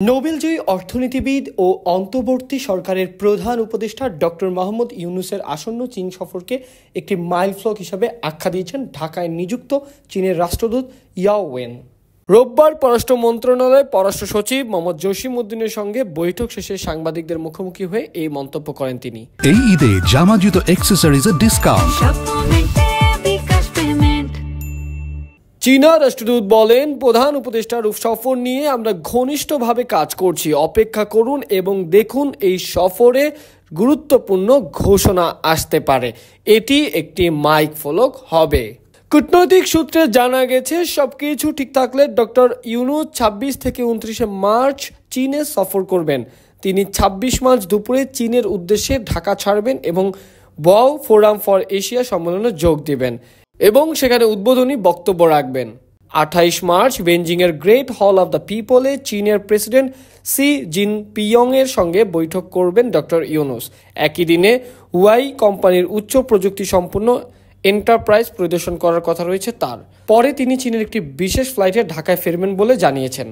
নোবেলজয়ী অর্থনীতিবিদ ও অন্তর্বর্তী সরকারের প্রধান উপদেষ্টা ডক্টর মোহাম্মদ ইউনূসের আসন্ন চীন সফরকে একটি মাইলফলক হিসেবে আখ্যা দিয়েছেন ঢাকায় নিযুক্ত চীনের রাষ্ট্রদূত ইয়াও ওয়েন। রোববার পররাষ্ট্র মন্ত্রণালয়ের পররাষ্ট্র সচিব মোহাম্মদ জসিম উদ্দিনের সঙ্গে বৈঠক শেষে সাংবাদিকদের মুখোমুখি হয়ে এই মন্তব্য করেন তিনি। এই ঈদে জামা জুতো অ্যাক্সেসরিজের ডিসকাউন্ট। চীনা রাষ্ট্রদূত বলেন, প্রধান উপদেষ্টার সফর নিয়ে আমরা ঘনিষ্ঠভাবে কাজ করছি, অপেক্ষা করুন এবং দেখুন এই সফরে গুরুত্বপূর্ণ ঘোষণা আসতে পারে, এটি একটি মাইল ফলক হবে। কূটনৈতিক সূত্রে জানা গেছে সবকিছু ঠিক থাকলে ডক্টর ইউনূস 26 থেকে 29 মার্চ চীনে সফর করবেন। তিনি 26 মার্চ দুপুরে চীনের উদ্দেশ্যে ঢাকা ছাড়বেন এবং বাও ফোরাম ফর এশিয়া সম্মেলনে যোগ দেবেন এবং সেখানে উদ্বোধনী বক্তব্য রাখবেন। 28 মার্চ বেইজিংয়ের গ্রেট হল অব দ্য পিপলে চীনের প্রেসিডেন্ট শি জিনপিং এর সঙ্গে বৈঠক করবেন ডক্টর ইউনূস। একই দিনে হুয়াই কোম্পানির উচ্চ প্রযুক্তি সম্পন্ন এন্টারপ্রাইজ পরিদর্শন করার কথা রয়েছে তার। পরে তিনি চীনের একটি বিশেষ ফ্লাইটে ঢাকায় ফিরবেন বলে জানিয়েছেন।